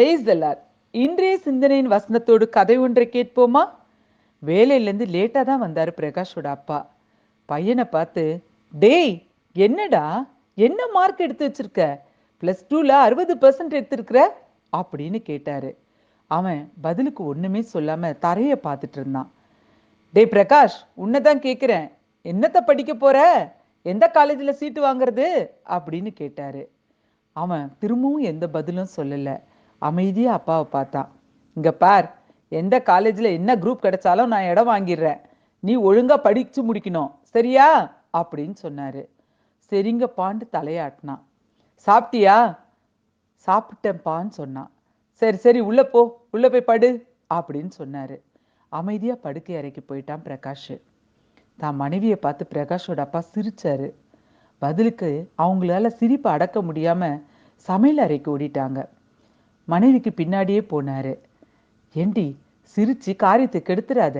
Praise the Lord. இன்றைய சிந்தனையின் வசனத்தோடு கதை ஒன்றை கேட்போமா? வேலையிலேருந்து லேட்டாக தான் வந்தார் பிரகாஷோட அப்பா. பையனை பார்த்து, டேய் என்னடா, என்ன மார்க் எடுத்து வச்சிருக்க? +2ல 60% எடுத்திருக்கிற அப்படின்னு கேட்டாரு. அவன் பதிலுக்கு ஒண்ணுமே சொல்லாம தரைய பார்த்துட்டு இருந்தான். டேய் பிரகாஷ், உன்னைதான் கேட்குறேன், என்னத்த படிக்க போற? எந்த காலேஜில் சீட்டு வாங்குறது அப்படின்னு கேட்டாரு. அவன் திரும்பவும் எந்த பதிலும் சொல்லல. அமைதியா அப்பாவை பார்த்தான். இங்க பார், எந்த காலேஜில் என்ன குரூப் கிடைச்சாலும் நான் இடம் வாங்கிடுறேன். நீ ஒழுங்கா படிச்சு முடிக்கணும், சரியா அப்படின்னு சொன்னாரு. சரிங்கப்பான்னு தலையாட்டினான். சாப்பிட்டியா? சாப்பிட்டேன்ப்பான்னு சொன்னான். சரி சரி உள்ள போ, உள்ள போய் படு அப்படின்னு சொன்னாரு. அமைதியா படுக்கை அறைக்கு போயிட்டான் பிரகாஷ். தான் மனைவியை பார்த்து பிரகாஷோட அப்பா சிரிச்சாரு. பதிலுக்கு அவங்களால சிரிப்பை அடக்க முடியாம சமையல் அறைக்கு ஓடிட்டாங்க. மனைவிக்கு பின்னாடியே போனாரு. ஏண்டி, சிரிச்சு காரியத்தை கெடுத்துறாத.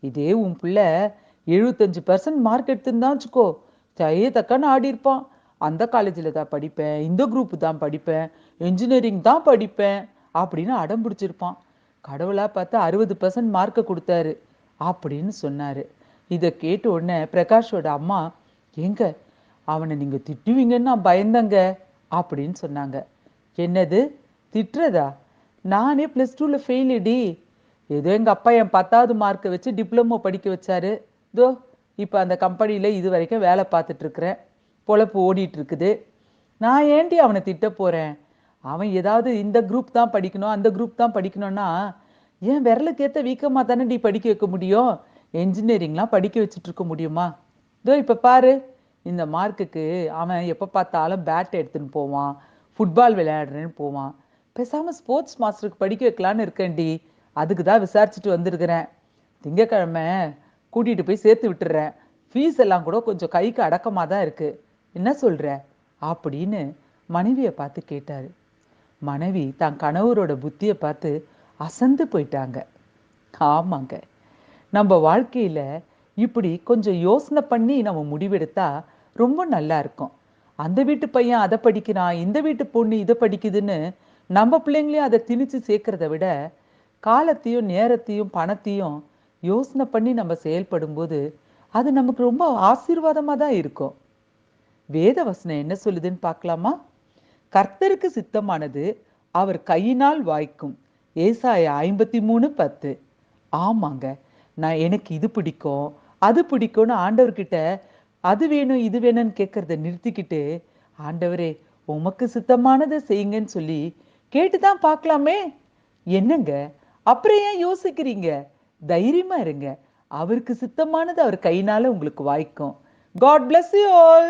இதே உன் பிள்ளை 75% மார்க் எடுத்துருந்தான் வச்சுக்கோ, தக்கன்னு ஆடி இருப்பான். அந்த காலேஜில் தான் படிப்பேன், இந்த குரூப்பு தான் படிப்பேன், என்ஜினியரிங் தான் படிப்பேன் அப்படின்னு அடம் பிடிச்சிருப்பான். கடவுளா பார்த்து 60% மார்க்கை கொடுத்தாரு அப்படின்னு சொன்னாரு. இதை கேட்ட உடனே பிரகாஷோட அம்மா, ஏங்க அவனை நீங்க திட்டுவீங்கன்னு நான் பயந்தங்க அப்படின்னு சொன்னாங்க. என்னது திட்டுறதா? நானே +2ல ஃபெயிலுடி. ஏதோ எங்கள் அப்பா என் 10வது மார்க்கை வச்சு டிப்ளமோ படிக்க வச்சாரு. இதோ இப்போ அந்த கம்பெனியில் இது வரைக்கும் வேலை பார்த்துட்ருக்குறேன். பொழப்பு ஓடிட்டு இருக்குது. நான் ஏண்டி அவனை திட்ட போகிறேன்? அவன் ஏதாவது இந்த குரூப் தான் படிக்கணும், அந்த குரூப் தான் படிக்கணும்னா ஏன் விரலுக்கேற்ற வீக்கமாக தானே படிக்க வைக்க முடியும்? என்ஜினியரிங்லாம் படிக்க வச்சுட்டு இருக்க முடியுமா? இதோ இப்போ பாரு, இந்த மார்க்குக்கு அவன் எப்போ பார்த்தாலும் பேட் எடுத்துன்னு போவான், ஃபுட்பால் விளையாடுறேன்னு போவான். பேசாமல் ஸ்போர்ட்ஸ் மாஸ்டருக்கு படிக்க வைக்கலான்னு இருக்கேன்டி. அதுக்கு தான் விசாரிச்சுட்டு வந்திருக்கிறேன். திங்கக்கிழமை கூட்டிகிட்டு போய் சேர்த்து விட்டுறேன். ஃபீஸ் எல்லாம் கூட கொஞ்சம் கைக்கு அடக்கமாக தான் இருக்குது. என்ன சொல்கிற அப்படின்னு மனைவியை பார்த்து கேட்டார். மனைவி தான் கணவரோட புத்தியை பார்த்து அசந்து போயிட்டாங்க. ஆமாங்க, நம்ம வாழ்க்கையில் இப்படி கொஞ்சம் யோசனை பண்ணி நம்ம முடிவெடுத்தா ரொம்ப நல்லா இருக்கும். அந்த வீட்டு பையன் அதை படிக்கிறான், இந்த வீட்டு பொண்ணு இதை படிக்குதுன்னு நம்ம பிள்ளைங்களையும் அதை திணிச்சு சேர்க்கறத விட, காலத்தையும் நேரத்தையும் பணத்தையும் யோசனை பண்ணி நம்ம செயல்படும் போது அது நமக்கு ரொம்ப ஆசீர்வாதமாக தான் இருக்கும். வேத வசனம் என்ன சொல்லுதுன்னு பார்க்கலாமா? கர்த்தருக்கு சித்தமானது அவர் கையினால் வாய்க்கும். ஏசாயா 53:10. ஆமாங்க, நான் எனக்கு இது பிடிக்கும் அது பிடிக்கும்னு ஆண்டவர்கிட்ட அது வேணும் இது வேணும்னு கேட்கறத நிறுத்திக்கிட்டு, ஆண்டவரே உமக்கு சித்தமானதை செய்யுங்கன்னு சொல்லி கேட்டுதான் பார்க்கலாமே. என்னங்க, அப்புறம் ஏன் யோசிக்கிறீங்க? தைரியமா இருங்க. அவருக்கு சித்தமானது அவர் கையினால உங்களுக்கு வாய்க்கும். God bless you all.